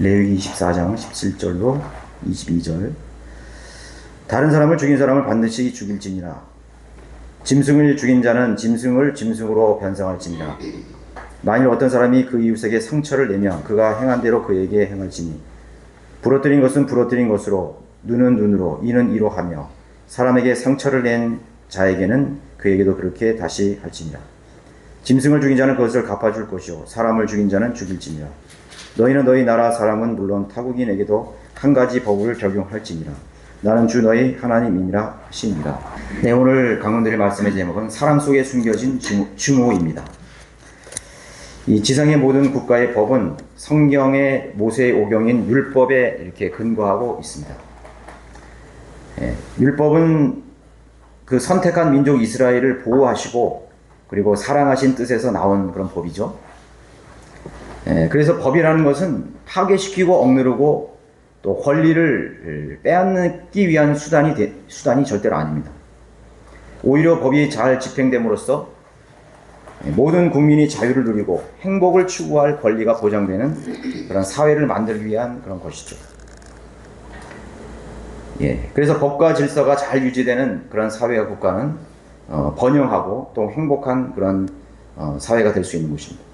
레위기 24장 17절로 22절. 다른 사람을 죽인 사람을 반드시 죽일지니라. 짐승을 죽인 자는 짐승을 짐승으로 변상할지니라. 만일 어떤 사람이 그 이웃에게 상처를 내면 그가 행한 대로 그에게 행할지니, 부러뜨린 것은 부러뜨린 것으로, 눈은 눈으로, 이는 이로 하며, 사람에게 상처를 낸 자에게는 그에게도 그렇게 다시 할지니라. 짐승을 죽인 자는 그것을 갚아줄 것이요 사람을 죽인 자는 죽일지니라. 너희는 너희 나라 사람은 물론 타국인에게도 한 가지 법을 적용할지니라. 나는 주 너희 하나님이니라 하시니라. 네, 오늘 강론드릴 말씀의 제목은 사람 속에 숨겨진 증오입니다. 이 지상의 모든 국가의 법은 성경의 모세의 오경인 율법에 이렇게 근거하고 있습니다. 율법은 그 선택한 민족 이스라엘을 보호하시고 그리고 사랑하신 뜻에서 나온 그런 법이죠. 그래서 법이라는 것은 파괴시키고 억누르고 또 권리를 빼앗기 위한 수단이 절대로 아닙니다. 오히려 법이 잘 집행됨으로써 모든 국민이 자유를 누리고 행복을 추구할 권리가 보장되는 그런 사회를 만들기 위한 그런 것이죠. 그래서 법과 질서가 잘 유지되는 그런 사회와 국가는 번영하고 또 행복한 그런 사회가 될 수 있는 것입니다.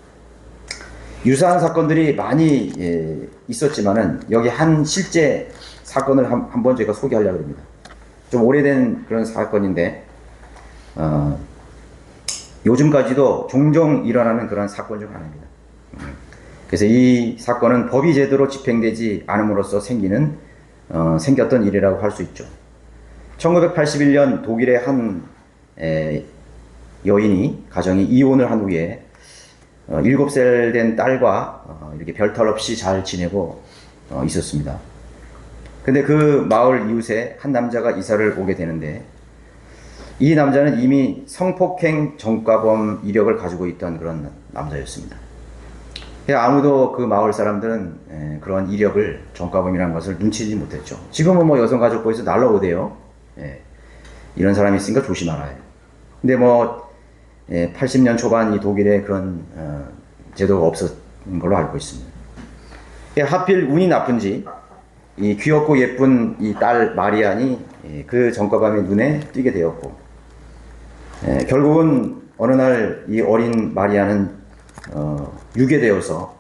유사한 사건들이 많이 있었지만은 여기 한 실제 사건을 한번 제가 소개하려고 합니다. 좀 오래된 그런 사건인데 요즘까지도 종종 일어나는 그런 사건 중 하나입니다. 그래서 이 사건은 법이 제대로 집행되지 않음으로써 생겼던 일이라고 할 수 있죠. 1981년 독일의 한 가정이 이혼을 한 후에 7살 된 딸과 이렇게 별탈 없이 잘 지내고 있었습니다. 근데 그 마을 이웃에 한 남자가 이사를 오게 되는데, 이 남자는 이미 성폭행 전과범 이력을 가지고 있던 그런 남자였습니다. 아무도 그 마을 사람들은 그런 이력을, 전과범이라는 것을 눈치지 못했죠. 지금은 뭐 여성가족부에서 날라오대요. 이런 사람이 있으니까 조심하라. 근데 80년 초반 이 독일에 그런 제도가 없었던 걸로 알고 있습니다. 하필 운이 나쁜지 이 귀엽고 예쁜 이 딸 마리안이 그 전과범의 눈에 띄게 되었고, 결국은 어느 날 이 어린 마리안은 유괴되어서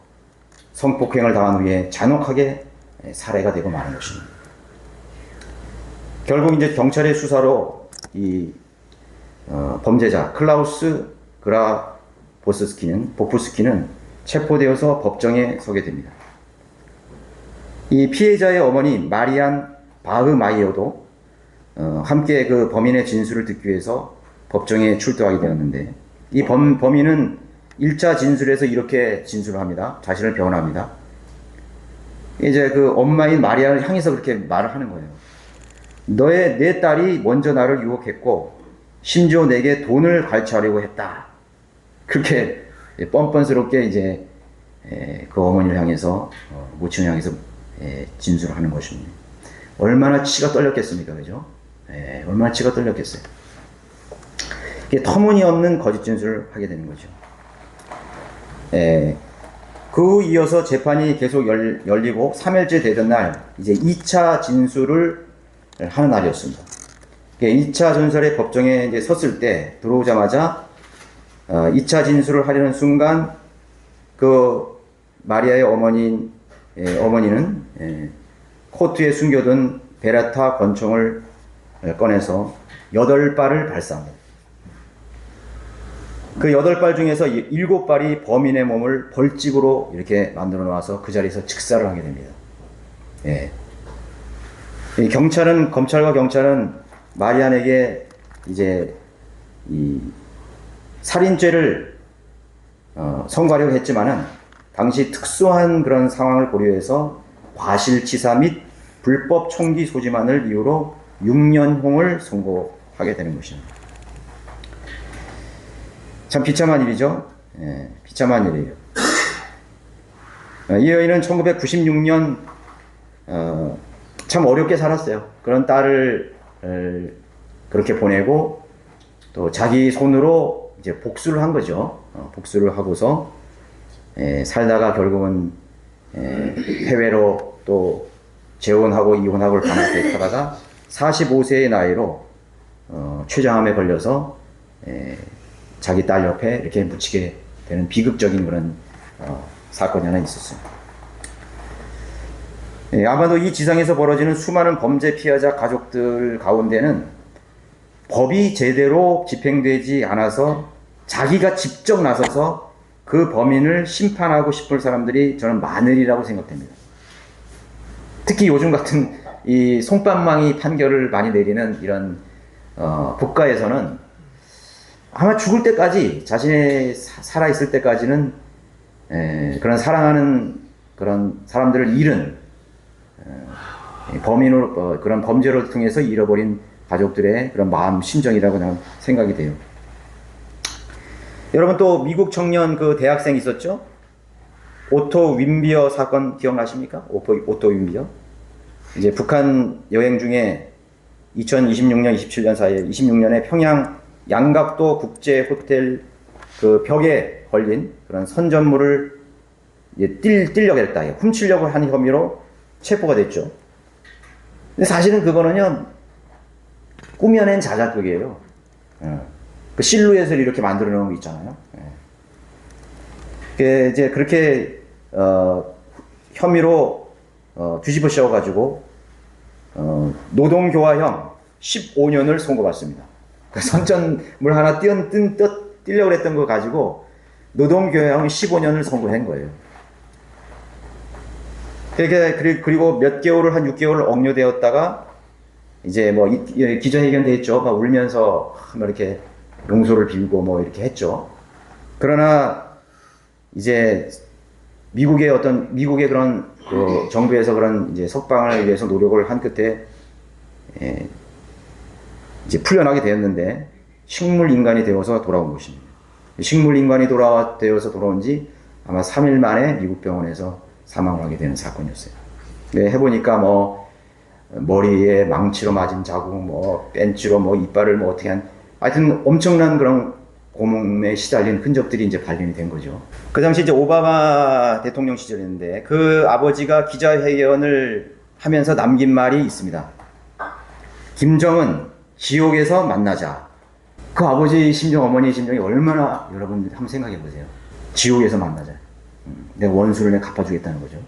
성폭행을 당한 후에 잔혹하게 살해가 되고 마는 것입니다. 결국 이제 경찰의 수사로 이 범죄자 클라우스 보프스키는 체포되어서 법정에 서게 됩니다. 이 피해자의 어머니 마리안 바흐마이어도 함께 그 범인의 진술을 듣기 위해서 법정에 출두하게 되었는데, 이 범인은 1차 진술에서 이렇게 진술을 합니다. 자신을 변호합니다. 이제 그 엄마인 마리안을 향해서 그렇게 말을 하는 거예요. 내 딸이 먼저 나를 유혹했고 심지어 내게 돈을 갈취하려고 했다. 그렇게 뻔뻔스럽게 이제 그 어머니를 향해서, 모친을 향해서 진술을 하는 것입니다. 얼마나 치가 떨렸겠습니까? 그죠? 얼마나 치가 떨렸겠어요. 이게 터무니없는 거짓 진술을 하게 되는 거죠. 그 후 이어서 재판이 계속 열리고 3일째 되던 날, 이제 2차 진술을 하는 날이었습니다. 2차 전설의 법정에 이제 섰을 때 들어오자마자 2차 진술을 하려는 순간 그 마리아의 어머니는 코트에 숨겨둔 베레타 권총을 꺼내서 8발을 발사합니다. 그 8발 중에서 7발이 범인의 몸을 벌집으로 이렇게 만들어 놓아서 그 자리에서 즉사를 하게 됩니다. 이 검찰과 경찰은 마리안에게 이제 이 살인죄를 선고하려고 했지만은 당시 특수한 그런 상황을 고려해서 과실치사 및 불법 총기 소지만을 이유로 6년형을 선고하게 되는 것입니다. 참 비참한 일이죠. 비참한 일이에요. 이 여인은 1996년 참 어렵게 살았어요. 그런 딸을 그렇게 보내고 또 자기 손으로 이제 복수를 한 거죠. 복수를 하고서 살다가 결국은 해외로 또 재혼하고 이혼하고를 반복하다가 45세의 나이로 췌장암에 걸려서 자기 딸 옆에 이렇게 묻히게 되는 비극적인 그런 사건이 하나 있었습니다. 아마도 이 지상에서 벌어지는 수많은 범죄 피해자 가족들 가운데는 법이 제대로 집행되지 않아서 자기가 직접 나서서 그 범인을 심판하고 싶을 사람들이 저는 많으리라고 생각됩니다. 특히 요즘 같은 이 솜방망이 판결을 많이 내리는 이런 국가에서는 아마 죽을 때까지, 자신이 살아있을 때까지는 그런 사랑하는 그런 사람들을 잃은 범인으로 그런 범죄를 통해서 잃어버린 가족들의 그런 마음 심정이라고 나는 생각이 돼요. 여러분, 또 미국 청년 그 대학생 있었죠? 오토 윈비어 사건 기억나십니까? 오토 윈비어. 이제 북한 여행 중에 2026년, 27년 사이에 26년에 평양 양각도 국제 호텔 그 벽에 걸린 그런 선전물을 뛸려고 했다, 훔치려고 한 혐의로 체포가 됐죠. 근데 사실은 그거는요, 꾸며낸 자작극이에요. 그 실루엣을 이렇게 만들어 놓은 거 있잖아요. 이제 그렇게 혐의로 뒤집어 씌워가지고 노동교화형 15년을 선고받습니다. 그 선전물 하나 띄려고 했던 거 가지고 노동교화형 15년을 선고한 거예요. 그리고 몇 개월을 한 6개월을 억류되었다가 이제 뭐 기자회견도 했죠. 막 울면서 이렇게 용서를 빌고 뭐 이렇게 했죠. 그러나 이제 미국의 그런 그 정부에서 그런 이제 석방을 위해서 노력을 한 끝에 이제 풀려나게 되었는데 식물 인간이 되어서 돌아온 것입니다. 식물 인간이 되어서 돌아온 지 아마 3일 만에 미국 병원에서 사망을 하게 되는 사건이었어요. 네, 해보니까 뭐 머리에 망치로 맞은 자국, 뭐 벤치로 뭐 이빨을 뭐 어떻게 한, 하여튼 엄청난 그런 고문에 시달린 흔적들이 이제 발견이 된 거죠. 그 당시 이제 오바마 대통령 시절이었는데 그 아버지가 기자회견을 하면서 남긴 말이 있습니다. 김정은 지옥에서 만나자. 그 아버지 심정, 어머니의 심정이 얼마나 여러분들 한번 생각해 보세요. 지옥에서 만나자. 내가 원수를 내가 갚아주겠다는 거죠.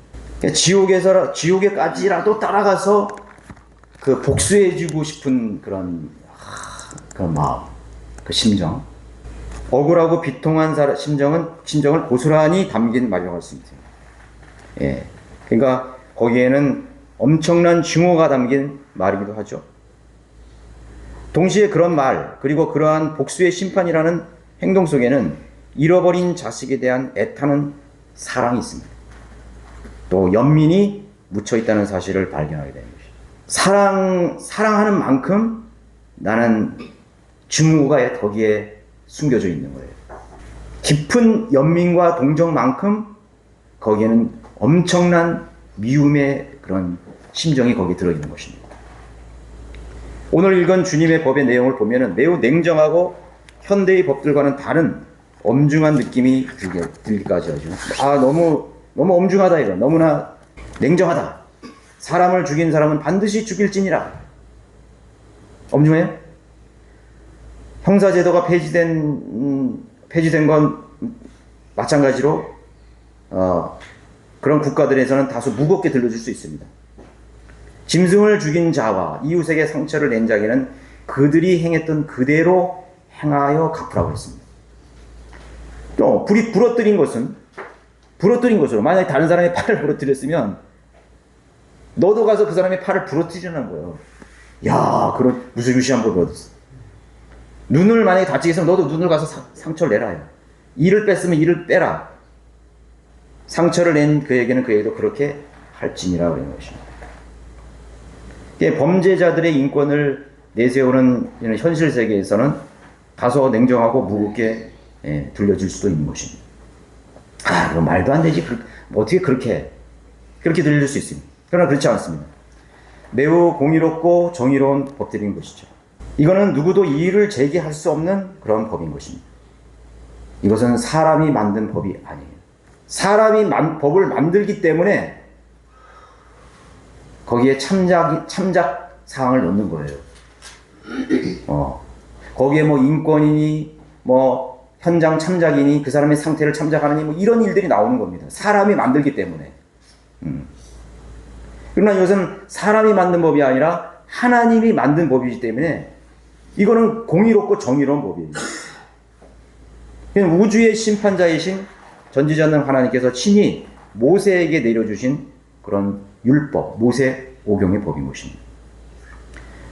지옥에까지라도 따라가서 그 복수해주고 싶은 그런 마음, 그 심정. 억울하고 비통한 심정을 고스란히 담긴 말이라고 할 수 있어요. 예. 그러니까 거기에는 엄청난 증오가 담긴 말이기도 하죠. 동시에 그런 말, 그리고 그러한 복수의 심판이라는 행동 속에는 잃어버린 자식에 대한 애타는 사랑이 있습니다. 또 연민이 묻혀 있다는 사실을 발견하게 되는 것이죠. 사랑하는 만큼 나는 증오가 거기에 숨겨져 있는 거예요. 깊은 연민과 동정만큼 거기에는 엄청난 미움의 그런 심정이 거기에 들어있는 것입니다. 오늘 읽은 주님의 법의 내용을 보면 매우 냉정하고 현대의 법들과는 다른 엄중한 느낌이 들기까지 하죠. 너무 엄중하다 이거. 너무나 냉정하다. 사람을 죽인 사람은 반드시 죽일지니라. 엄중해요? 형사제도가 폐지된 건 마찬가지로 그런 국가들에서는 다소 무겁게 들려줄 수 있습니다. 짐승을 죽인 자와 이웃에게 상처를 낸 자에게는 그들이 행했던 그대로 행하여 갚으라고 했습니다. 또 부러뜨린 것으로 만약에 다른 사람의 팔을 부러뜨렸으면 너도 가서 그 사람의 팔을 부러뜨리라는 거예요. 야, 그런 무시무시한 법이 어딨어. 눈을 만약에 다치게 했으면 너도 눈을 가서 상처를 내라. 이를 뺐으면 이를 빼라. 상처를 낸 그에게도 그렇게 할지니라 그런 것입니다. 범죄자들의 인권을 내세우는 현실 세계에서는 다소 냉정하고 무겁게 들려질 수도 있는 것입니다. 이거 말도 안 되지. 어떻게 그렇게 들려질 수 있습니다. 그러나 그렇지 않습니다. 매우 공의롭고 정의로운 법들인 것이죠. 이거는 누구도 이의를 제기할 수 없는 그런 법인 것입니다. 이것은 사람이 만든 법이 아니에요. 사람이 법을 만들기 때문에 거기에 참작 사항을 넣는 거예요. 거기에 뭐 인권이니, 뭐 현장 참작이니, 그 사람의 상태를 참작하느니, 뭐 이런 일들이 나오는 겁니다. 사람이 만들기 때문에. 그러나 이것은 사람이 만든 법이 아니라 하나님이 만든 법이기 때문에 이거는 공의롭고 정의로운 법이에요. 우주의 심판자이신 전지전능 하나님께서 친히 모세에게 내려주신 그런 율법, 모세 오경의 법인 것입니다.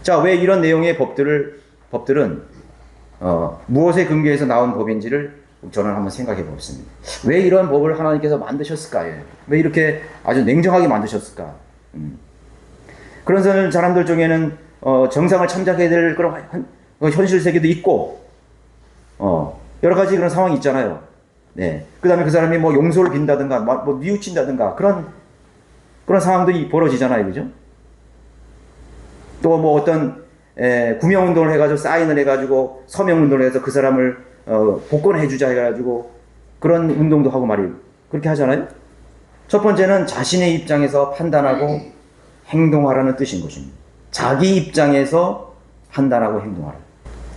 자, 왜 이런 내용의 법들은 무엇에 근거해서 나온 법인지를 저는 한번 생각해 보겠습니다. 왜 이런 법을 하나님께서 만드셨을까요? 왜 이렇게 아주 냉정하게 만드셨을까? 그런 사람들 중에는 정상을 참작해야 될 그런 현실 세계도 있고, 여러 가지 그런 상황이 있잖아요. 네. 그 다음에 그 사람이 뭐 용서를 빈다든가, 뭐 뉘우친다든가, 그런 상황들이 벌어지잖아요. 그죠? 또 뭐 어떤, 구명운동을 해가지고, 사인을 해가지고, 서명운동을 해서 그 사람을, 복권해주자 해가지고, 그런 운동도 하고 말이에요. 그렇게 하잖아요? 첫 번째는 자신의 입장에서 판단하고 행동하라는 뜻인 것입니다. 자기 입장에서 판단하고 행동하라.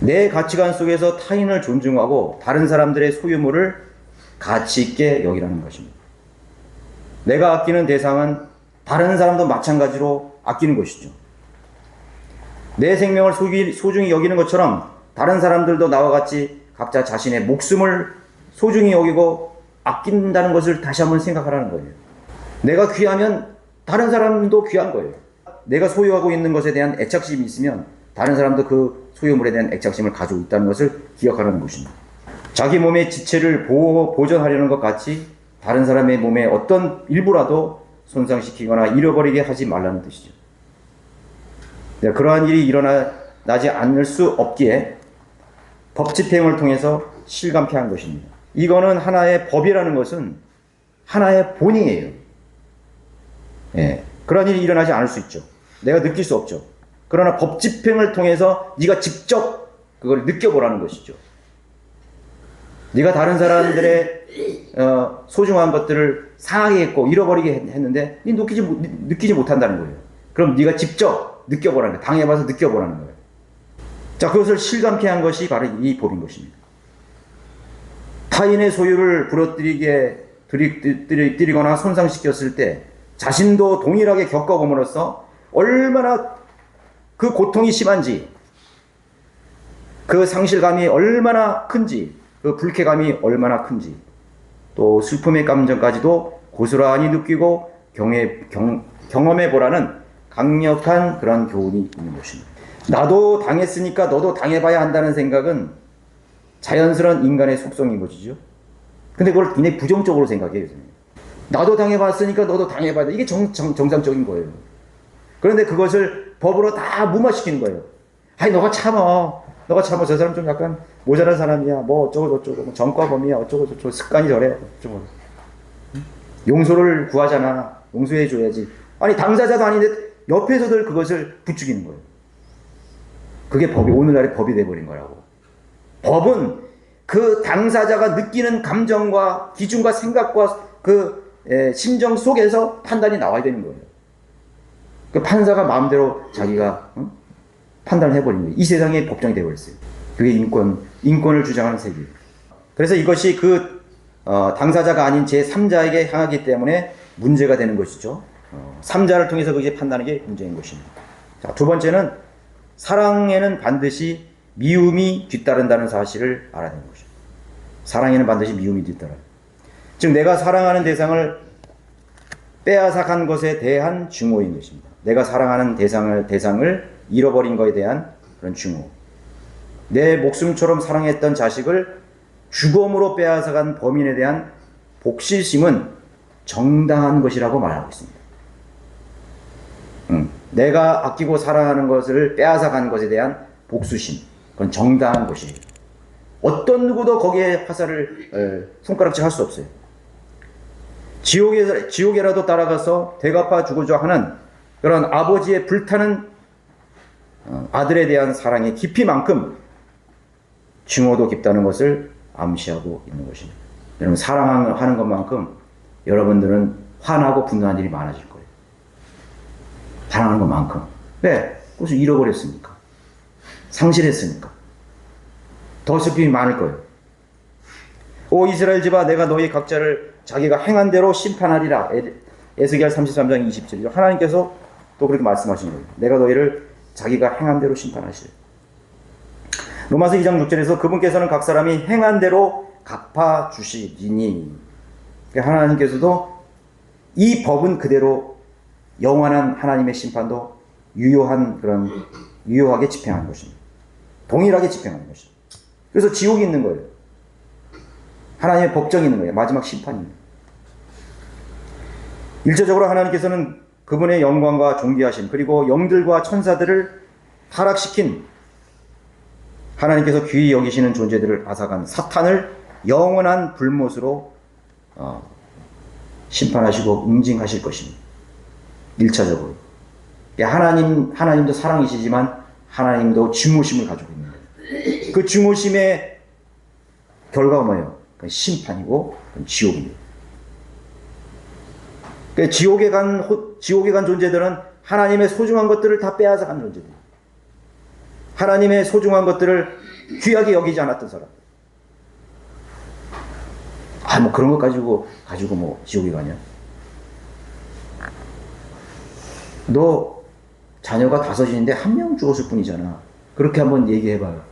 내 가치관 속에서 타인을 존중하고 다른 사람들의 소유물을 가치 있게 여기라는 것입니다. 내가 아끼는 대상은 다른 사람도 마찬가지로 아끼는 것이죠. 내 생명을 소중히 여기는 것처럼 다른 사람들도 나와 같이 각자 자신의 목숨을 소중히 여기고 아낀다는 것을 다시 한번 생각하라는 거예요. 내가 귀하면 다른 사람도 귀한 거예요. 내가 소유하고 있는 것에 대한 애착심이 있으면 다른 사람도 그 소유물에 대한 애착심을 가지고 있다는 것을 기억하라는 것입니다. 자기 몸의 지체를 보존하려는 것 같이 다른 사람의 몸의 어떤 일부라도 손상시키거나 잃어버리게 하지 말라는 뜻이죠. 그러한 일이 일어나지 않을 수 없기에 법 집행을 통해서 실감케 한 것입니다. 이거는 하나의 법이라는 것은 하나의 본이에요. 예, 그런 일이 일어나지 않을 수 있죠. 내가 느낄 수 없죠. 그러나 법 집행을 통해서 네가 직접 그걸 느껴보라는 것이죠. 네가 다른 사람들의 소중한 것들을 상하게 했고 잃어버리게 했는데 느끼지 못한다는 거예요. 그럼 네가 직접 느껴보라는 거예요. 당해봐서 느껴보라는 거예요. 자, 그것을 실감케 한 것이 바로 이 법인 것입니다. 타인의 소유를 부러뜨리거나 손상시켰을 때 자신도 동일하게 겪어봄으로써 얼마나 그 고통이 심한지, 그 상실감이 얼마나 큰지, 그 불쾌감이 얼마나 큰지, 또 슬픔의 감정까지도 고스란히 느끼고 경험해 보라는 강력한 그런 교훈이 있는 것입니다. 나도 당했으니까 너도 당해봐야 한다는 생각은 자연스러운 인간의 속성인 것이죠. 근데 그걸 굉장히 부정적으로 생각해요. 나도 당해봤으니까 너도 당해봐야 돼. 이게 정상적인 거예요. 그런데 그것을 법으로 다 무마시키는 거예요. 아니, 너가 참어. 저 사람 좀 약간 모자란 사람이야. 뭐 어쩌고저쩌고. 뭐 전과범이야. 어쩌고저쩌고. 습관이 저래. 어쩌고. 용서를 구하잖아. 용서해줘야지. 아니, 당사자도 아닌데 옆에서들 그것을 부추기는 거예요. 그게 오늘날의 법이 돼버린 거라고. 법은 그 당사자가 느끼는 감정과 기준과 생각과 그 심정 속에서 판단이 나와야 되는 거예요. 그 판사가 마음대로 자기가 판단을 해버린 거예요. 이 세상의 법정이 되어버렸어요. 그게 인권을 주장하는 세계예요. 그래서 이것이 그 당사자가 아닌 제3자에게 향하기 때문에 문제가 되는 것이죠. 3자를 통해서 그게 판단하는 게 문제인 것입니다. 자, 두 번째는 사랑에는 반드시 미움이 뒤따른다는 사실을 알아야 되는 것입니다. 사랑에는 반드시 미움이 뒤따라요. 즉 내가 사랑하는 대상을 빼앗아간 것에 대한 증오인 것입니다. 내가 사랑하는 대상을 잃어버린 것에 대한 그런 증오. 내 목숨처럼 사랑했던 자식을 죽음으로 빼앗아간 범인에 대한 복실심은 정당한 것이라고 말하고 있습니다. 내가 아끼고 사랑하는 것을 빼앗아간 것에 대한 복수심, 그건 정당한 것이에요. 어떤 누구도 거기에 화살을 손가락질 할 수 없어요. 지옥에라도 따라가서 되갚아 주고자 하는 그런 아버지의 불타는 아들에 대한 사랑의 깊이만큼 증오도 깊다는 것을 암시하고 있는 것입니다. 여러분, 사랑하는 것만큼 여러분들은 화나고 분노한 일이 많아질 거예요. 사랑하는 것만큼. 왜? 그것을 잃어버렸으니까. 상실했으니까. 더 슬픔이 많을 거예요. 오 이스라엘 집아 내가 너희 각자를 자기가 행한 대로 심판하리라. 에스겔 33장 27절. 하나님께서 또 그렇게 말씀하신 거예요. 내가 너희를 자기가 행한 대로 심판하시리. 로마서 2장 6절에서 그분께서는 각 사람이 행한 대로 갚아 주시리니. 하나님께서도 이 법은 그대로 영원한 하나님의 심판도 유효하게 집행하는 것입니다. 동일하게 집행하는 것입니다. 그래서 지옥이 있는 거예요. 하나님의 법정이 있는 거예요. 마지막 심판입니다. 일차적으로 하나님께서는 그분의 영광과 존귀하심 그리고 영들과 천사들을 타락시킨 하나님께서 귀히 여기시는 존재들을 앗아간 사탄을 영원한 불못으로 심판하시고 응징하실 것입니다. 1차적으로. 하나님도 사랑이시지만 하나님도 증오심을 가지고 있는 거예요. 그 증오심의 결과가 뭐예요? 심판이고 지옥입니다. 지옥에 간 존재들은 하나님의 소중한 것들을 다 빼앗아간 존재들. 하나님의 소중한 것들을 귀하게 여기지 않았던 사람. 뭐 그런 것 가지고 뭐 지옥에 가냐? 너 자녀가 5인데 1명 죽었을 뿐이잖아. 그렇게 한번 얘기해봐요.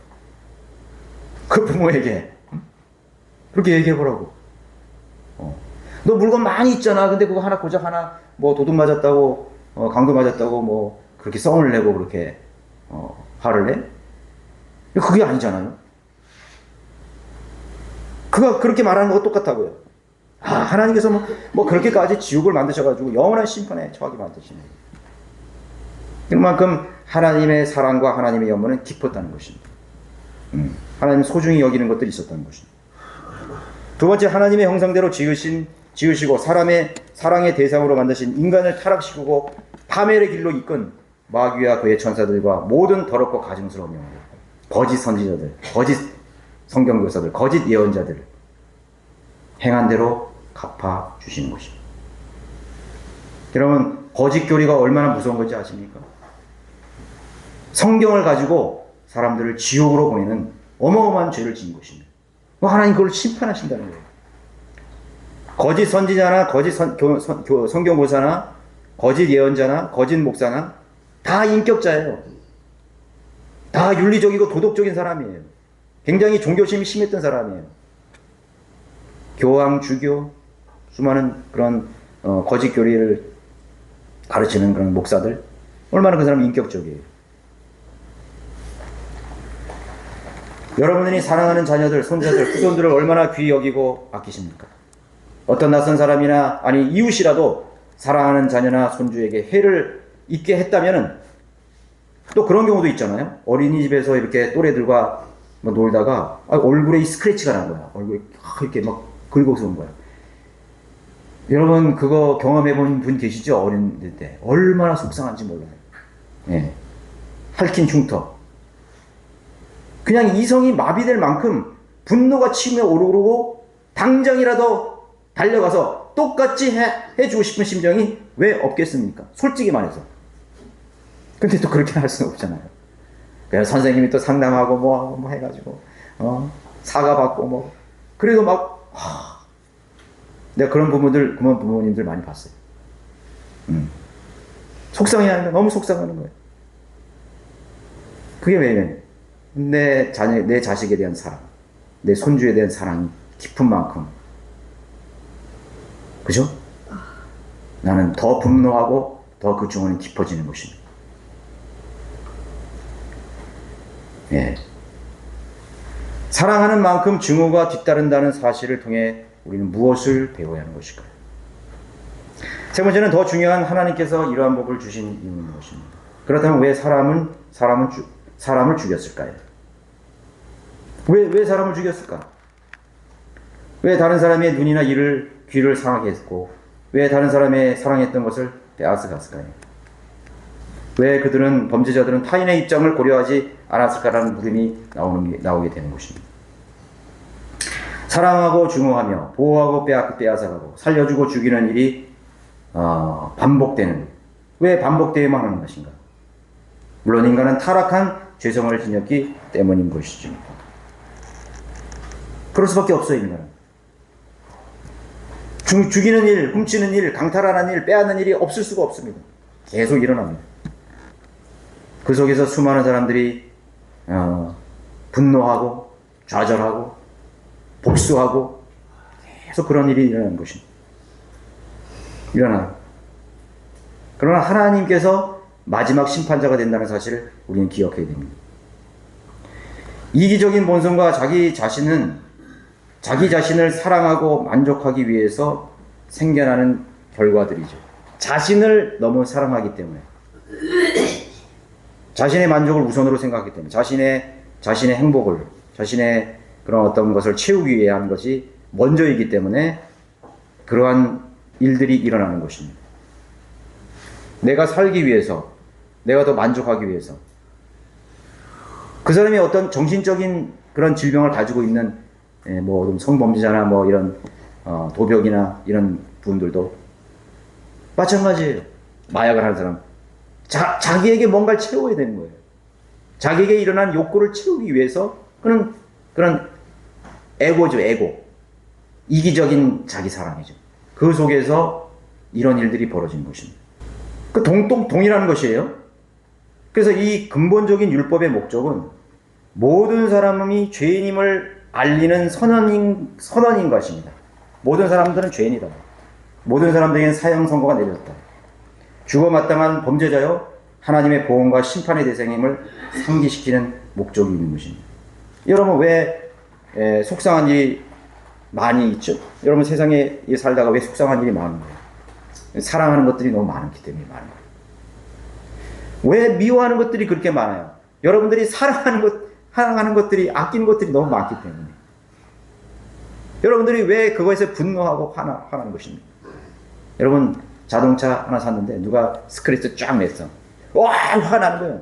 그 부모에게. 그렇게 얘기해보라고. 너 물건 많이 있잖아. 근데 그거 고작 하나, 뭐 도둑 맞았다고, 강도 맞았다고, 뭐, 그렇게 썽을 내고 그렇게, 화를 내? 그게 아니잖아요. 그가 그렇게 말하는 거가 똑같다고요. 하나님께서 뭐 그렇게까지 지옥을 만드셔가지고 영원한 심판에 처하게 만드시네. 그만큼 하나님의 사랑과 하나님의 연문은 깊었다는 것입니다. 하나님 소중히 여기는 것들이 있었다는 것입니다. 두 번째, 하나님의 형상대로 지으시고 사랑의 대상으로 만드신 인간을 타락시키고 파멸의 길로 이끈 마귀와 그의 천사들과 모든 더럽고 가증스러운 영들, 거짓 선지자들, 거짓 성경교사들, 거짓 예언자들 행한 대로 갚아 주시는 것입니다. 여러분, 거짓 교리가 얼마나 무서운 건지 아십니까? 성경을 가지고 사람들을 지옥으로 보내는 어마어마한 죄를 지은 것입니다. 하나님 그걸 심판하신다는 거예요. 거짓 선지자나 거짓 성경교사나 거짓 예언자나 거짓 목사나 다 인격자예요. 다 윤리적이고 도덕적인 사람이에요. 굉장히 종교심이 심했던 사람이에요. 교황, 주교, 수많은 그런 거짓 교리를 가르치는 그런 목사들, 얼마나 그 사람이 인격적이에요. 여러분들이 사랑하는 자녀들, 손자들, 후손들을 얼마나 귀히 여기고 아끼십니까? 어떤 낯선 사람이나 이웃이라도 사랑하는 자녀나 손주에게 해를 입게 했다면은 또 그런 경우도 있잖아요. 어린이집에서 이렇게 또래들과 뭐 놀다가 얼굴에 스크래치가 난 거야. 얼굴에 이렇게 막 긁어서 온 거야. 여러분 그거 경험해본 분 계시죠? 어린이들 때. 얼마나 속상한지 몰라요. 예. 핥힌 흉터. 그냥 이성이 마비될 만큼 분노가 치며 오르고 당장이라도 달려가서 똑같이 해주고 싶은 심정이 왜 없겠습니까? 솔직히 말해서. 근데 또 그렇게 할 수는 없잖아요. 그래서 선생님이 또 상담하고 뭐 해가지고 사과받고 뭐 그래도 막 내가 그런 부모님들 많이 봤어요. 속상해하는 거 너무 속상하는 거예요. 그게 왜냐면 내 자식에 대한 사랑, 내 손주에 대한 사랑이 깊은 만큼, 그죠? 나는 더 분노하고 더 그 증오는 깊어지는 것입니다. 예. 사랑하는 만큼 증오가 뒤따른다는 사실을 통해 우리는 무엇을 배워야 하는 것일까요? 세 번째는 더 중요한 하나님께서 이러한 법을 주신 이유는 무엇입니다? 그렇다면 왜 사람을 죽였을까요? 왜 사람을 죽였을까? 왜 다른 사람의 눈이나 귀를 상하게 했고, 왜 다른 사람의 사랑했던 것을 빼앗아갔을까요? 왜 범죄자들은 타인의 입장을 고려하지 않았을까라는 물음이 나오게 되는 것입니다. 사랑하고 증오하며 보호하고 빼앗아가고 살려주고 죽이는 일이 반복되는, 왜 반복되어야만 하는 것인가? 물론 인간은 타락한 죄성을 지녔기 때문인 것이죠. 그럴 수밖에 없어요. 인간은 죽이는 일, 훔치는 일, 강탈하는 일, 빼앗는 일이 없을 수가 없습니다. 계속 일어납니다. 그 속에서 수많은 사람들이 분노하고 좌절하고 복수하고 계속 그런 일이 일어나는 것입니다. 일어나요. 그러나 하나님께서 마지막 심판자가 된다는 사실을 우리는 기억해야 됩니다. 이기적인 본성과 자기 자신을 사랑하고 만족하기 위해서 생겨나는 결과들이죠. 자신을 너무 사랑하기 때문에, 자신의 만족을 우선으로 생각하기 때문에, 자신의 행복을, 자신의 그런 어떤 것을 채우기 위해 하는 것이 먼저이기 때문에 그러한 일들이 일어나는 것입니다. 내가 살기 위해서, 내가 더 만족하기 위해서. 그 사람이 어떤 정신적인 그런 질병을 가지고 있는 뭐 성범죄자나 뭐 이런 도벽이나 이런 분들도 마찬가지예요. 마약을 하는 사람, 자기에게 뭔가를 채워야 되는 거예요. 자기에게 일어난 욕구를 채우기 위해서 그런 에고죠, 에고. 이기적인 자기 사랑이죠. 그 속에서 이런 일들이 벌어진 것입니다. 그 동일한 것이에요. 그래서 이 근본적인 율법의 목적은 모든 사람이 죄인임을 알리는 선언인 것입니다. 모든 사람들은 죄인이다. 모든 사람들에게는 사형 선고가 내려졌다. 죽어 마땅한 범죄자여 하나님의 보응과 심판의 대상임을 상기시키는 목적이 있는 것입니다. 여러분, 왜 속상한 일이 많이 있죠? 여러분, 세상에 살다가 왜 속상한 일이 많은 거예요? 사랑하는 것들이 너무 많기 때문에 많은 거예요. 왜 미워하는 것들이 그렇게 많아요? 여러분들이 사랑하는 것들이, 아끼는 것들이 너무 많기 때문에. 여러분들이 왜 그것에 분노하고 화나는 것입니까? 여러분, 자동차 하나 샀는데 누가 스크래치 쫙 냈어. 와, 화나는 거예요.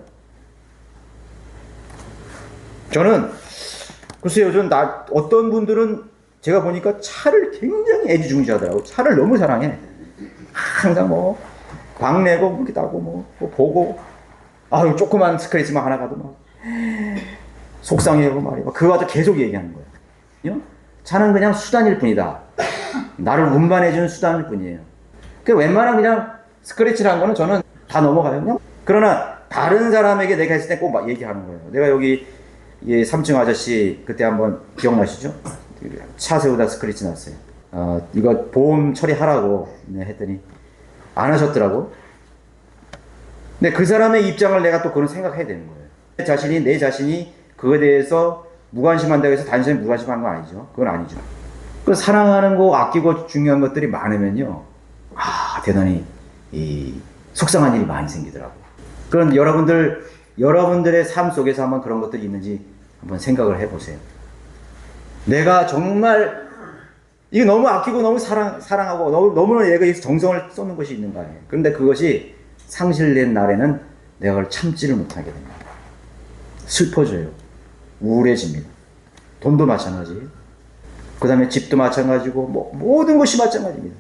저는 글쎄요, 어떤 분들은 제가 보니까 차를 굉장히 애지중지하더라고요. 차를 너무 사랑해. 항상 뭐 광내고 이렇게 따고 뭐 보고, 아유, 조그만 스크래치만 하나 가도 막 속상해하고 말이야. 그거 가지고 계속 얘기하는 거예요. 차는 그냥 수단일 뿐이다. 나를 운반해주는 수단일 뿐이에요. 웬만한 그냥 스크래치를 한 거는 저는 다 넘어가요. 그냥. 그러나 다른 사람에게 내가 했을 때 꼭 막 얘기하는 거예요. 내가 여기 3층 아저씨 그때 한번 기억나시죠? 차 세우다 스크래치 났어요. 이거 보험 처리하라고 했더니 안 하셨더라고. 근데 그 사람의 입장을 내가 또 그런 생각해야 되는 거예요. 내 자신이 그거에 대해서 무관심한다고 해서 단순히 무관심한 건 아니죠. 그건 아니죠. 그 사랑하는 거, 아끼고 중요한 것들이 많으면요, 대단히 속상한 일이 많이 생기더라고요. 그런 여러분들의 삶 속에서 한번 그런 것들이 있는지 한번 생각을 해보세요. 내가 정말 이게 너무 아끼고 너무 사랑하고 너무나 내가 정성을 쏟는 것이 있는가요? 그런데 그것이 상실된 날에는 내가 그걸 참지를 못하게 됩니다. 슬퍼져요. 우울해집니다. 돈도 마찬가지예요. 그 다음에 집도 마찬가지고 모든 것이 마찬가지입니다.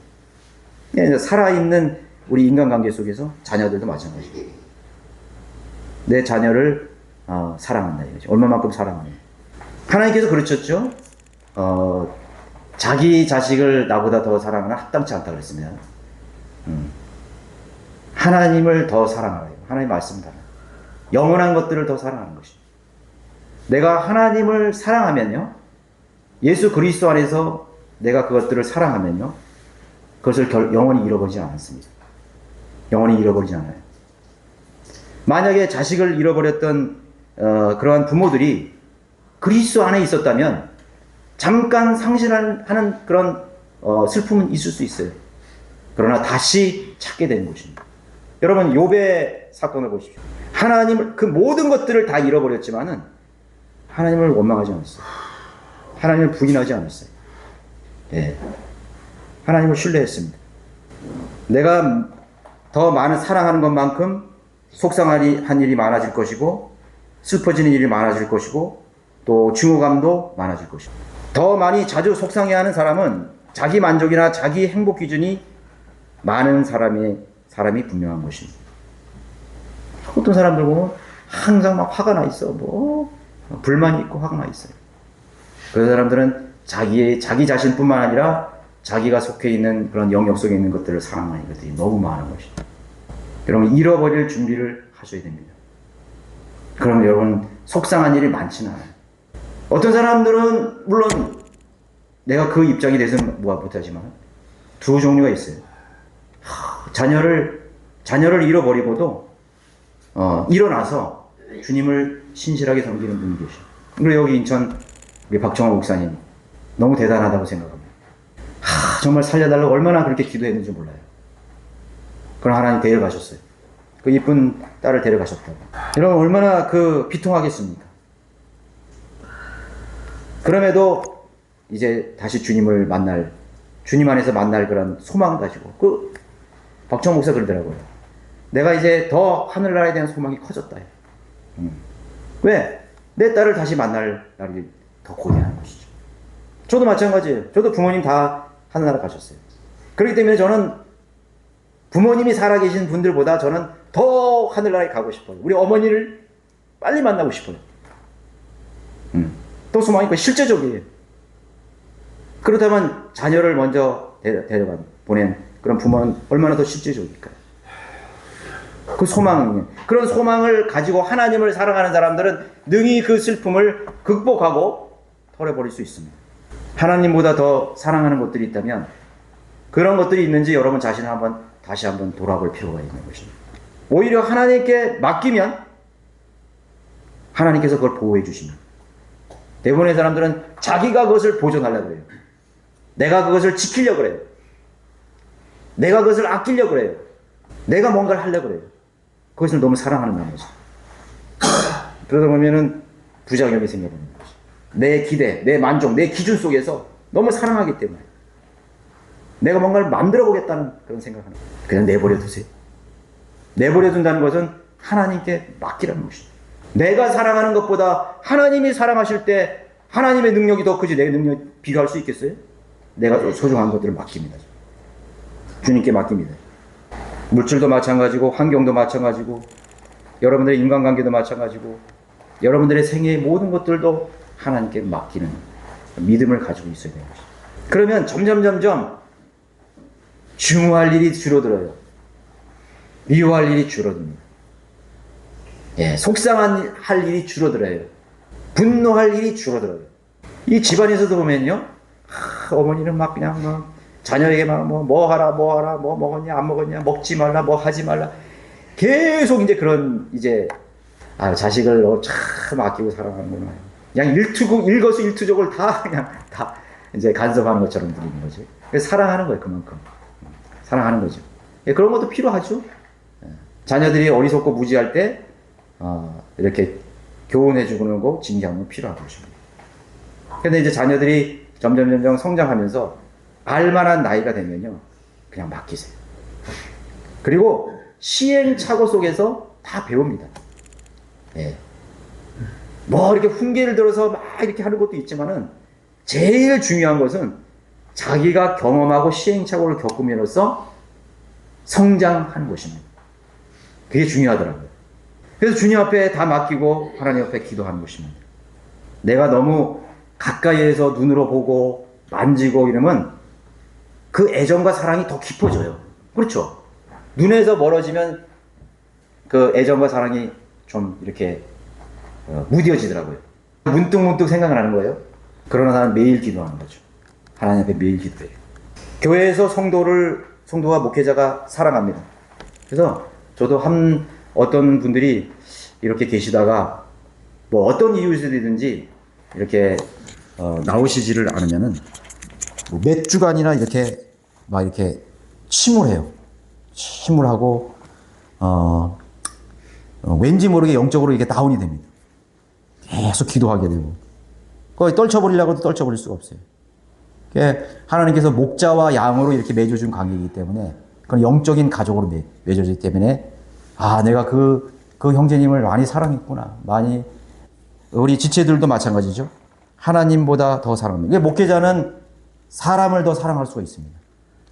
살아있는 우리 인간관계 속에서 자녀들도 마찬가지예요. 내 자녀를 사랑한다 이거죠. 얼마만큼 사랑하냐. 하나님께서 그러셨죠. 자기 자식을 나보다 더 사랑하는 합당치 않다 그랬습니다. 하나님을 더 사랑하라. 하나님 말씀입니다. 영원한 것들을 더 사랑하는 것입니다. 내가 하나님을 사랑하면요, 예수 그리스도 안에서 내가 그것들을 사랑하면요, 그것을 영원히 잃어버리지 않습니다. 영원히 잃어버리지 않아요. 만약에 자식을 잃어버렸던 그러한 부모들이 그리스도 안에 있었다면 잠깐 상실하는 그런 슬픔은 있을 수 있어요. 그러나 다시 찾게 되는 것입니다. 여러분, 욥의 사건을 보십시오. 하나님을, 그 모든 것들을 다 잃어버렸지만은 하나님을 원망하지 않았어요. 하나님을 부인하지 않았어요. 하나님을 신뢰했습니다. 내가 더 많은 사랑하는 것만큼 속상한 일이 많아질 것이고, 슬퍼지는 일이 많아질 것이고, 또 증오감도 많아질 것이고, 더 많이 자주 속상해하는 사람은 자기 만족이나 자기 행복 기준이 많은 사람이 분명한 것입니다. 어떤 사람들 보면 항상 막 화가 나 있어. 불만이 있고 화가 나 있어요. 그런 사람들은 자기 자신뿐만 아니라 자기가 속해 있는 그런 영역 속에 있는 것들을 사랑하는 것들이 너무 많은 것입니다. 여러분, 잃어버릴 준비를 하셔야 됩니다. 그럼 여러분, 속상한 일이 많지는 않아요. 어떤 사람들은 물론 내가 그 입장이 돼서는 못하지만 두 종류가 있어요. 자녀를 잃어버리고도 일어나서 주님을 신실하게 섬기는 분이 계셔요. 그리고 여기 인천 우리 박정화 목사님 너무 대단하다고 생각합니다. 정말 살려달라고 얼마나 그렇게 기도했는지 몰라요. 그럼 하나님 데려가셨어요. 그 이쁜 딸을 데려가셨다고. 여러분, 얼마나 비통하겠습니까? 그럼에도 이제 다시 주님 안에서 만날 그런 소망을 가지고, 박정호 목사 그러더라고요. 내가 이제 더 하늘나라에 대한 소망이 커졌다. 왜? 내 딸을 다시 만날 날이 더 고대한 것이죠. 저도 마찬가지예요. 저도 부모님 다 하늘나라 가셨어요. 그렇기 때문에 저는 부모님이 살아계신 분들보다 저는 더 하늘나라에 가고 싶어요. 우리 어머니를 빨리 만나고 싶어요. 또 소망이 있고 실제적이에요. 그렇다면 자녀를 먼저 보낸 그런 부모는 얼마나 더 실제적일까요? 그 소망이, 그런 소망을 가지고 하나님을 사랑하는 사람들은 능히 그 슬픔을 극복하고 털어버릴 수 있습니다. 하나님보다 더 사랑하는 것들이 있다면 그런 것들이 있는지 여러분 자신을 다시 한번 돌아볼 필요가 있는 것입니다. 오히려 하나님께 맡기면 하나님께서 그걸 보호해 주십니다. 대부분의 사람들은 자기가 그것을 보존하려고 그래요. 내가 그것을 지키려고 그래요. 내가 그것을 아끼려고 그래요. 내가 뭔가를 하려고 그래요. 그것을 너무 사랑하는 나머지. 그러다 보면은 부작용이 생겨버리는 거죠. 내 기대, 내 만족, 내 기준 속에서 너무 사랑하기 때문에 내가 뭔가를 만들어 보겠다는 그런 생각을 하는 거예요. 그냥 내버려 두세요. 내버려 둔다는 것은 하나님께 맡기라는 것입니다. 내가 사랑하는 것보다 하나님이 사랑하실 때 하나님의 능력이 더 크지 내 능력 비교할 수 있겠어요? 내가 소중한 것들을 맡깁니다. 주님께 맡깁니다. 물질도 마찬가지고 환경도 마찬가지고 여러분들의 인간관계도 마찬가지고 여러분들의 생애의 모든 것들도 하나님께 맡기는 믿음을 가지고 있어야 되는 것입니다. 그러면 점점 중요할 일이 줄어들어요. 미워할 일이 줄어듭니다. 속상한 할 일이 줄어들어요. 분노할 일이 줄어들어요. 이 집안에서도 보면요, 어머니는 막 그냥 자녀에게 뭐 하라, 뭐 먹었냐, 안 먹었냐, 먹지 말라, 뭐 하지 말라. 계속 이제 그런, 자식을 참 아끼고 사랑하는구나. 그냥 일거수일투족을 다 이제 간섭하는 것처럼 들리는 거죠. 그래서 사랑하는 거예요, 그만큼. 사랑하는 거죠. 그런 것도 필요하죠. 자녀들이 어리석고 무지할 때, 이렇게 교훈해주는 거, 징계하는 거 필요한 것입니다. 근데 이제 자녀들이 점점 성장하면서 알만한 나이가 되면요, 그냥 맡기세요. 그리고 시행착오 속에서 다 배웁니다. 뭐 이렇게 훈계를 들어서 막 이렇게 하는 것도 있지만은 제일 중요한 것은 자기가 경험하고 시행착오를 겪음으로써 성장하는 것입니다. 그게 중요하더라고요. 그래서 주님 앞에 다 맡기고 하나님 앞에 기도하는 것입니다. 내가 너무 가까이에서 눈으로 보고 만지고 이러면 그 애정과 사랑이 더 깊어져요. 그렇죠? 눈에서 멀어지면 그 애정과 사랑이 좀 이렇게 무뎌지더라고요. 문득 생각을 하는 거예요. 그러나 나는 매일 기도하는 거죠. 하나님 앞에 매일 기도해요. 교회에서 성도와 목회자가 사랑합니다. 그래서 저도 어떤 분들이 이렇게 계시다가 뭐 어떤 이유에서든지 이렇게 나오시지를 않으면은 몇 주간이나 이렇게 침울해요. 침울하고 왠지 모르게 영적으로 이게 다운이 됩니다. 계속 기도하게 되고 거의 떨쳐버리려고 해도 떨쳐버릴 수가 없어요. 하나님께서 목자와 양으로 이렇게 맺어준 관계이기 때문에 그런 영적인 가족으로 맺어지기 때문에 내가 그 형제님을 많이 사랑했구나. 많이 우리 지체들도 마찬가지죠. 하나님보다 더 사랑합니다. 목회자는 사람을 더 사랑할 수가 있습니다.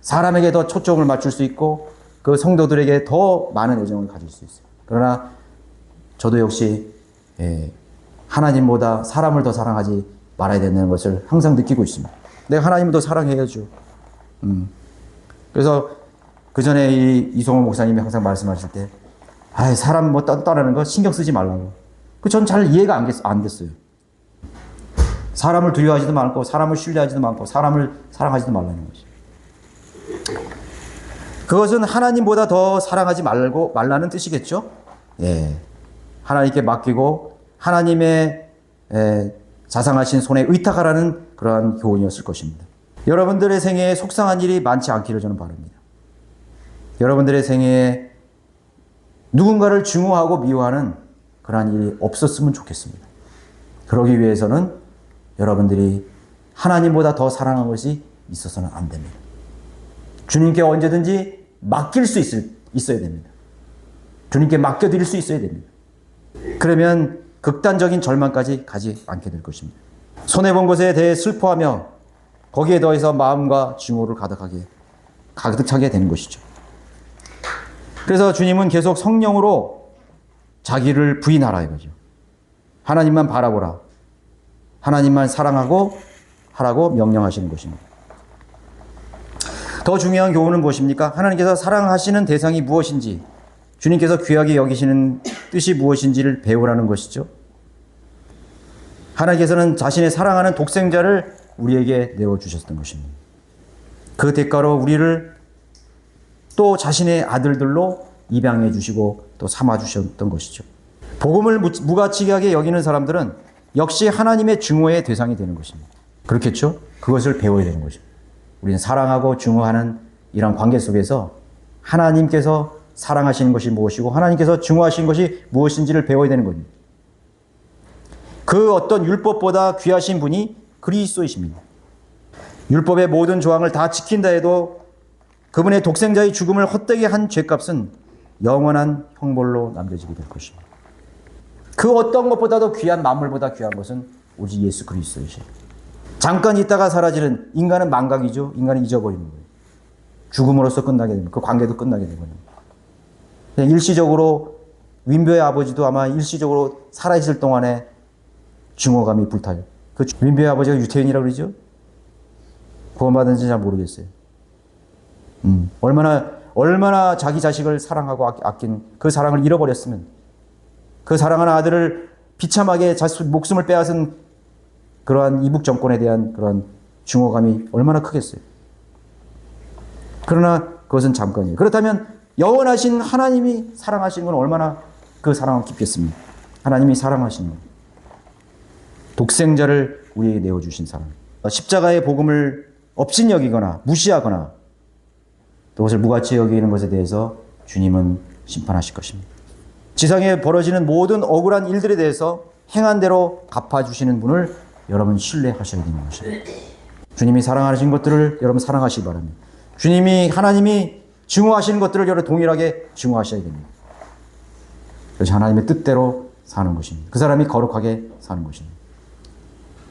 사람에게 더 초점을 맞출 수 있고 그 성도들에게 더 많은 애정을 가질 수 있어요. 그러나 저도 역시 하나님보다 사람을 더 사랑하지 말아야 된다는 것을 항상 느끼고 있습니다. 내가 하나님을 더 사랑해야죠. 그래서 그 전에 이성호 목사님이 항상 말씀하실 때, 사람 뭐 떠나는 거 신경 쓰지 말라고. 전 잘 이해가 안 됐어요. 사람을 두려워하지도 않고, 사람을 신뢰하지도 않고, 사람을 사랑하지도 말라는 것이. 그것은 하나님보다 더 사랑하지 말라는 뜻이겠죠? 예. 하나님께 맡기고, 하나님의 자상하신 손에 의탁하라는 그러한 교훈이었을 것입니다. 여러분들의 생애에 속상한 일이 많지 않기를 저는 바랍니다. 여러분들의 생애에 누군가를 증오하고 미워하는 그러한 일이 없었으면 좋겠습니다. 그러기 위해서는 여러분들이 하나님보다 더 사랑하는 것이 있어서는 안 됩니다. 주님께 언제든지 맡길 수 있어야 됩니다. 주님께 맡겨드릴 수 있어야 됩니다. 그러면 극단적인 절망까지 가지 않게 될 것입니다. 손해본 것에 대해 슬퍼하며 거기에 더해서 마음과 증오를 가득 차게 되는 것이죠. 그래서 주님은 계속 성령으로 자기를 부인하라 이거죠. 하나님만 바라보라. 하나님만 사랑하고 하라고 명령하시는 것입니다. 더 중요한 교훈은 무엇입니까? 하나님께서 사랑하시는 대상이 무엇인지, 주님께서 귀하게 여기시는 뜻이 무엇인지를 배우라는 것이죠. 하나님께서는 자신의 사랑하는 독생자를 우리에게 내어주셨던 것입니다. 그 대가로 우리를 또 자신의 아들들로 입양해 주시고 또 삼아 주셨던 것이죠. 복음을 무가치하게 여기는 사람들은 역시 하나님의 증오의 대상이 되는 것입니다. 그렇겠죠? 그것을 배워야 되는 것입니다. 우리는 사랑하고 증오하는 이런 관계 속에서 하나님께서 사랑하시는 것이 무엇이고 하나님께서 증오하시는 것이 무엇인지를 배워야 되는 겁니다. 그 어떤 율법보다 귀하신 분이 그리스도이십니다. 율법의 모든 조항을 다 지킨다 해도 그분의 독생자의 죽음을 헛되게 한 죄값은 영원한 형벌로 남겨지게 될 것입니다. 그 어떤 것보다도 귀한 만물보다 귀한 것은 오직 예수 그리스도이십니다. 잠깐 있다가 사라지는 인간은 망각이죠. 인간은 잊어버리는 거예요. 죽음으로써 끝나게 됩니다. 그 관계도 끝나게 되거든요. 그냥 일시적으로 윈도의 아버지도 아마 일시적으로 살아있을 동안에 증오감이 불타요. 그 윈도의 아버지가 유태인이라고 그러죠? 구원받은지 잘 모르겠어요. 얼마나 자기 자식을 사랑하고 아낀 그 사랑을 잃어버렸으면, 그 사랑하는 아들을 비참하게 목숨을 빼앗은 그러한 이북 정권에 대한 그런 증오감이 얼마나 크겠어요. 그러나 그것은 잠깐이에요. 그렇다면 영원하신 하나님이 사랑하시는 건 얼마나 그 사랑은 깊겠습니까? 하나님이 사랑하시는 것. 독생자를 우리에게 내어주신 사랑. 십자가의 복음을 업신여기거나 무시하거나 또 그것을 무가치 여기는 것에 대해서 주님은 심판하실 것입니다. 지상에 벌어지는 모든 억울한 일들에 대해서 행한 대로 갚아주시는 분을 여러분 신뢰하셔야 되는 것입니다. 주님이 사랑하신 것들을 여러분 사랑하시기 바랍니다. 하나님이 증오하시는 것들을 여러분 동일하게 증오하셔야 됩니다. 그래서 하나님의 뜻대로 사는 것입니다. 그 사람이 거룩하게 사는 것입니다.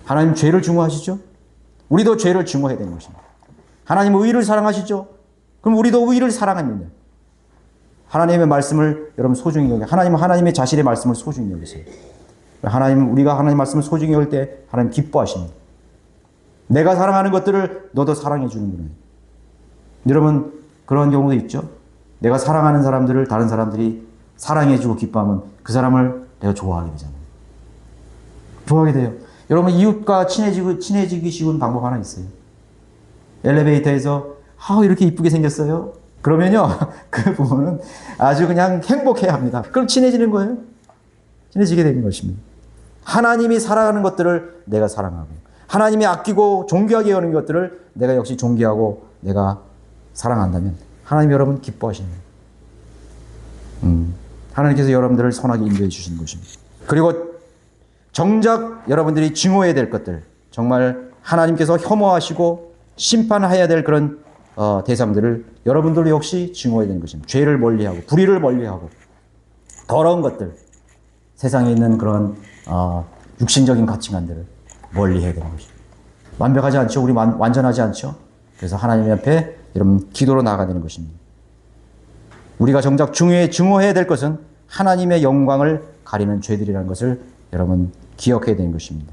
하나님 죄를 증오하시죠? 우리도 죄를 증오해야 되는 것입니다. 하나님은 의를 사랑하시죠? 그럼 우리도 의를 사랑합니다. 하나님의 말씀을 여러분 소중히 여기세요. 하나님은 하나님의 자신의 말씀을 소중히 여기세요. 우리가 하나님의 말씀을 소중히 여길 때 하나님 기뻐하십니다. 내가 사랑하는 것들을 너도 사랑해 주는구나. 여러분 그런 경우도 있죠. 내가 사랑하는 사람들을 다른 사람들이 사랑해 주고 기뻐하면 그 사람을 내가 좋아하게 되잖아요. 좋아하게 돼요. 여러분 이웃과 친해지기 쉬운 방법 하나 있어요. 엘리베이터에서 이렇게 이쁘게 생겼어요. 그러면요 그 부모는 아주 그냥 행복해야 합니다. 그럼 친해지는 거예요. 친해지게 되는 것입니다. 하나님이 사랑하는 것들을 내가 사랑하고, 하나님이 아끼고 존귀하게 여는 것들을 내가 역시 존귀하고 내가 사랑한다면 하나님 여러분 기뻐하십니다. 하나님께서 여러분들을 선하게 인도해 주시는 것입니다. 그리고 정작 여러분들이 증오해야 될 것들, 정말 하나님께서 혐오하시고 심판해야 될 그런 대상들을 여러분들 역시 증오해야 되는 것입니다. 죄를 멀리하고 불의를 멀리하고 더러운 것들, 세상에 있는 그런 육신적인 가치관들을 멀리 해야 되는 것입니다. 완벽하지 않죠? 우리 완전하지 않죠? 그래서 하나님 앞에 여러분 기도로 나아가야 되는 것입니다. 우리가 정작 증오해야 될 것은 하나님의 영광을 가리는 죄들이라는 것을 여러분 기억해야 되는 것입니다.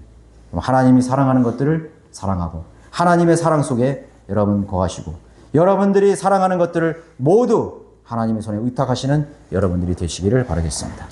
하나님이 사랑하는 것들을 사랑하고 하나님의 사랑 속에 여러분 거하시고 여러분들이 사랑하는 것들을 모두 하나님의 손에 의탁하시는 여러분들이 되시기를 바라겠습니다.